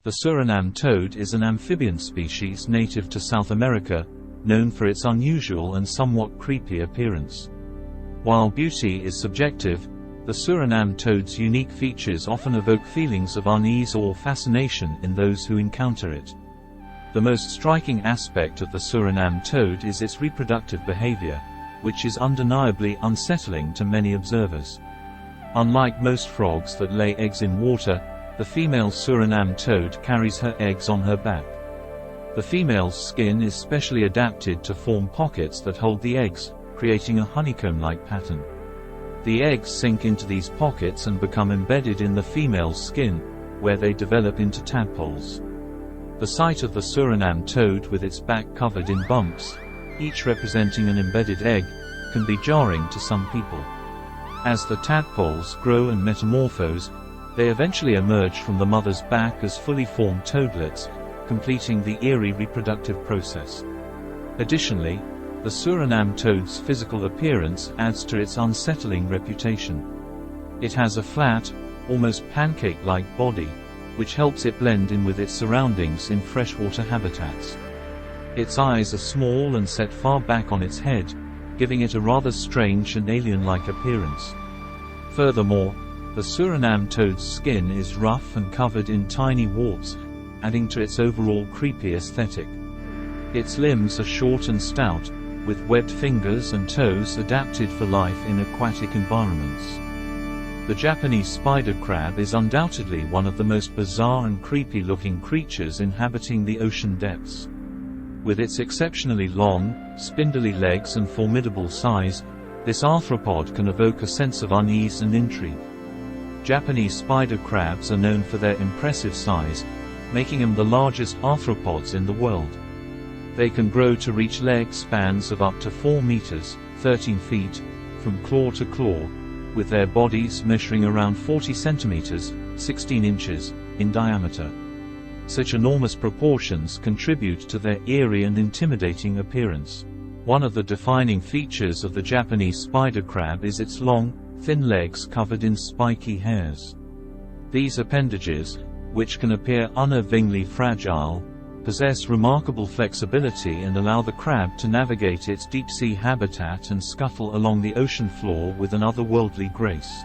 The Suriname toad is an amphibian species native to South America, known for its unusual and somewhat creepy appearance. While beauty is subjective, the Suriname toad's unique features often evoke feelings of unease or fascination in those who encounter it. The most striking aspect of the Suriname toad is its reproductive behavior, which is undeniably unsettling to many observers. Unlike most frogs that lay eggs in water, the female Suriname toad carries her eggs on her back. The female's skin is specially adapted to form pockets that hold the eggs, creating a honeycomb-like pattern. The eggs sink into these pockets and become embedded in the female's skin, where they develop into tadpoles. The sight of the Suriname toad with its back covered in bumps, each representing an embedded egg, can be jarring to some people. As the tadpoles grow and metamorphose, they eventually emerge from the mother's back as fully formed toadlets, completing the eerie reproductive process. Additionally, the Suriname toad's physical appearance adds to its unsettling reputation. It has a flat, almost pancake-like body, which helps it blend in with its surroundings in freshwater habitats. Its eyes are small and set far back on its head, giving it a rather strange and alien-like appearance. Furthermore, the Suriname toad's skin is rough and covered in tiny warts, adding to its overall creepy aesthetic. Its limbs are short and stout, with webbed fingers and toes adapted for life in aquatic environments. The Japanese spider crab is undoubtedly one of the most bizarre and creepy-looking creatures inhabiting the ocean depths. With its exceptionally long, spindly legs and formidable size, this arthropod can evoke a sense of unease and intrigue. Japanese spider crabs are known for their impressive size, making them the largest arthropods in the world. They can grow to reach leg spans of up to 4 meters, 13 feet, from claw to claw, with their bodies measuring around 40 centimeters, 16 inches, in diameter. Such enormous proportions contribute to their eerie and intimidating appearance. One of the defining features of the Japanese spider crab is its long, thin legs covered in spiky hairs. These appendages, which can appear unnervingly fragile, possess remarkable flexibility and allow the crab to navigate its deep-sea habitat and scuttle along the ocean floor with an otherworldly grace.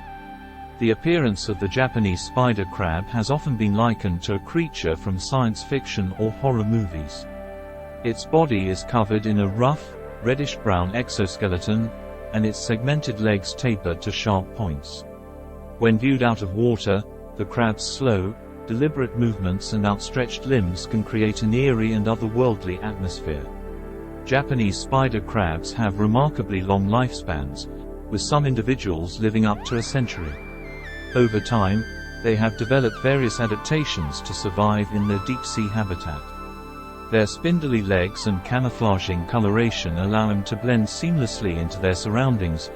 The appearance of the Japanese spider crab has often been likened to a creature from science fiction or horror movies. Its body is covered in a rough, reddish-brown exoskeleton, and its segmented legs taper to sharp points. When viewed out of water, the crab's slow, deliberate movements and outstretched limbs can create an eerie and otherworldly atmosphere. Japanese spider crabs have remarkably long lifespans, with some individuals living up to a century. Over time, they have developed various adaptations to survive in their deep-sea habitat. Their spindly legs and camouflaging coloration allow them to blend seamlessly into their surroundings,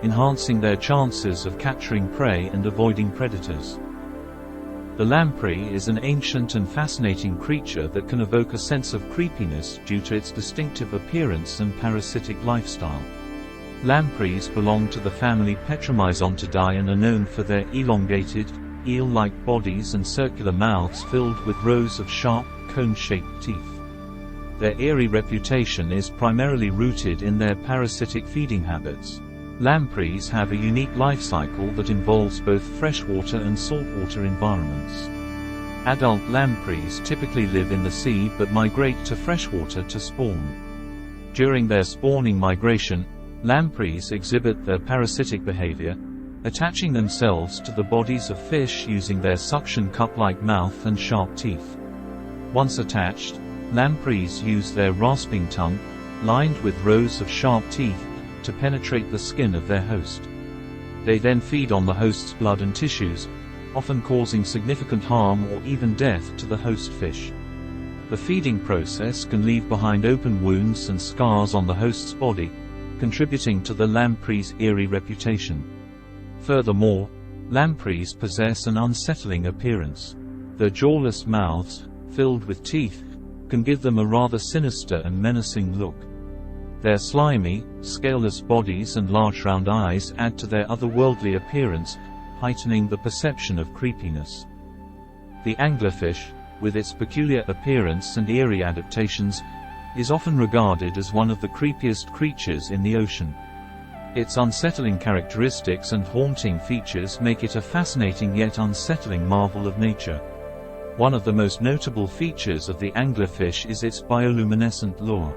enhancing their chances of capturing prey and avoiding predators. The lamprey is an ancient and fascinating creature that can evoke a sense of creepiness due to its distinctive appearance and parasitic lifestyle. Lampreys belong to the family Petromyzontidae and are known for their elongated, eel-like bodies and circular mouths filled with rows of sharp, cone-shaped teeth. Their eerie reputation is primarily rooted in their parasitic feeding habits. Lampreys have a unique life cycle that involves both freshwater and saltwater environments. Adult lampreys typically live in the sea but migrate to freshwater to spawn. During their spawning migration, lampreys exhibit their parasitic behavior, attaching themselves to the bodies of fish using their suction cup-like mouth and sharp teeth. Once attached, lampreys use their rasping tongue, lined with rows of sharp teeth, to penetrate the skin of their host. They then feed on the host's blood and tissues, often causing significant harm or even death to the host fish. The feeding process can leave behind open wounds and scars on the host's body, contributing to the lamprey's eerie reputation. Furthermore, lampreys possess an unsettling appearance. Their jawless mouths, filled with teeth, can give them a rather sinister and menacing look. Their slimy, scaleless bodies and large round eyes add to their otherworldly appearance, heightening the perception of creepiness. The anglerfish, with its peculiar appearance and eerie adaptations, is often regarded as one of the creepiest creatures in the ocean. Its unsettling characteristics and haunting features make it a fascinating yet unsettling marvel of nature. One of the most notable features of the anglerfish is its bioluminescent lure.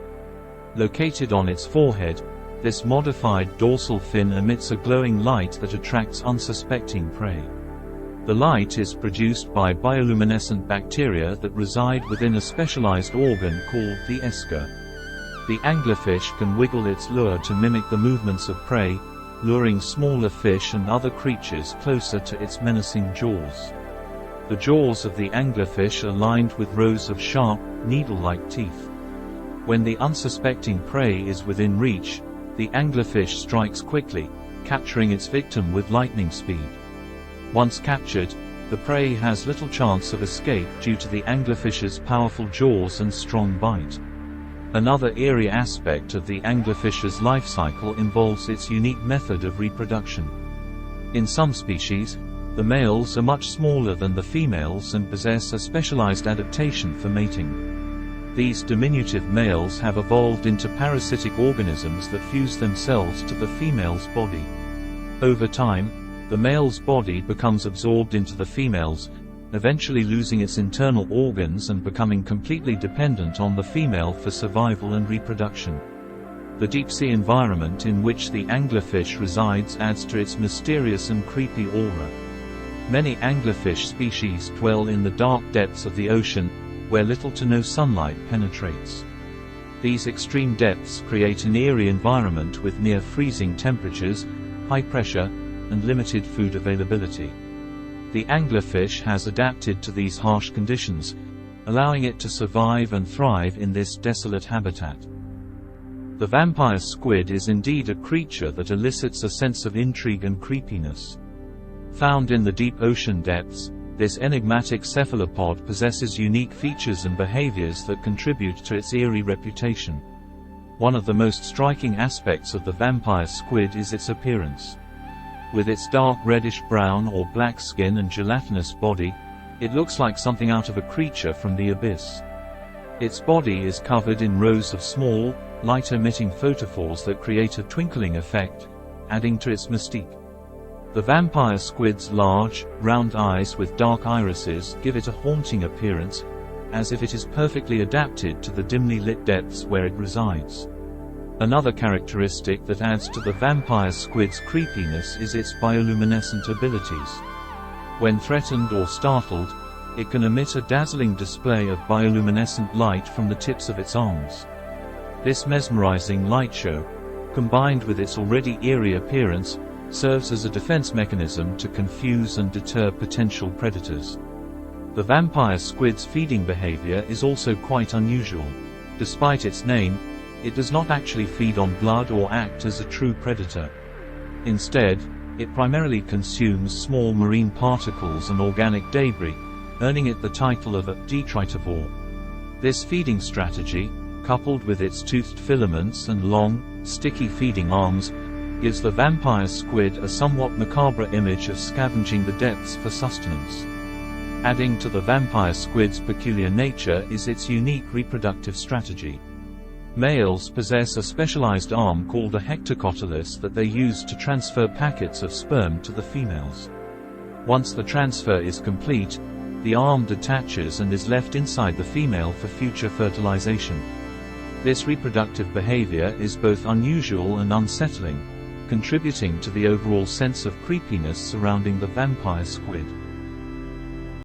Located on its forehead, this modified dorsal fin emits a glowing light that attracts unsuspecting prey. The light is produced by bioluminescent bacteria that reside within a specialized organ called the esker. The anglerfish can wiggle its lure to mimic the movements of prey, luring smaller fish and other creatures closer to its menacing jaws. The jaws of the anglerfish are lined with rows of sharp, needle-like teeth. When the unsuspecting prey is within reach, the anglerfish strikes quickly, capturing its victim with lightning speed. Once captured, the prey has little chance of escape due to the anglerfish's powerful jaws and strong bite. Another eerie aspect of the anglerfish's life cycle involves its unique method of reproduction. In some species, the males are much smaller than the females and possess a specialized adaptation for mating. These diminutive males have evolved into parasitic organisms that fuse themselves to the female's body. Over time, the male's body becomes absorbed into the female's, eventually losing its internal organs and becoming completely dependent on the female for survival and reproduction. The deep-sea environment in which the anglerfish resides adds to its mysterious and creepy aura. Many anglerfish species dwell in the dark depths of the ocean, where little to no sunlight penetrates. These extreme depths create an eerie environment with near-freezing temperatures, high pressure, and limited food availability. The anglerfish has adapted to these harsh conditions, allowing it to survive and thrive in this desolate habitat. The vampire squid is indeed a creature that elicits a sense of intrigue and creepiness. Found in the deep ocean depths, this enigmatic cephalopod possesses unique features and behaviors that contribute to its eerie reputation. One of the most striking aspects of the vampire squid is its appearance. With its dark reddish-brown or black skin and gelatinous body, it looks like something out of a creature from the abyss. Its body is covered in rows of small, light-emitting photophores that create a twinkling effect, adding to its mystique. The vampire squid's large, round eyes with dark irises give it a haunting appearance, as if it is perfectly adapted to the dimly lit depths where it resides. Another characteristic that adds to the vampire squid's creepiness is its bioluminescent abilities. When threatened or startled, it can emit a dazzling display of bioluminescent light from the tips of its arms. This mesmerizing light show, combined with its already eerie appearance, serves as a defense mechanism to confuse and deter potential predators. The vampire squid's feeding behavior is also quite unusual. Despite its name, it does not actually feed on blood or act as a true predator. Instead, it primarily consumes small marine particles and organic debris, earning it the title of a detritivore. This feeding strategy, coupled with its toothed filaments and long, sticky feeding arms, gives the vampire squid a somewhat macabre image of scavenging the depths for sustenance. Adding to the vampire squid's peculiar nature is its unique reproductive strategy. Males possess a specialized arm called a hectocotylus that they use to transfer packets of sperm to the females. Once the transfer is complete, the arm detaches and is left inside the female for future fertilization. This reproductive behavior is both unusual and unsettling, contributing to the overall sense of creepiness surrounding the vampire squid.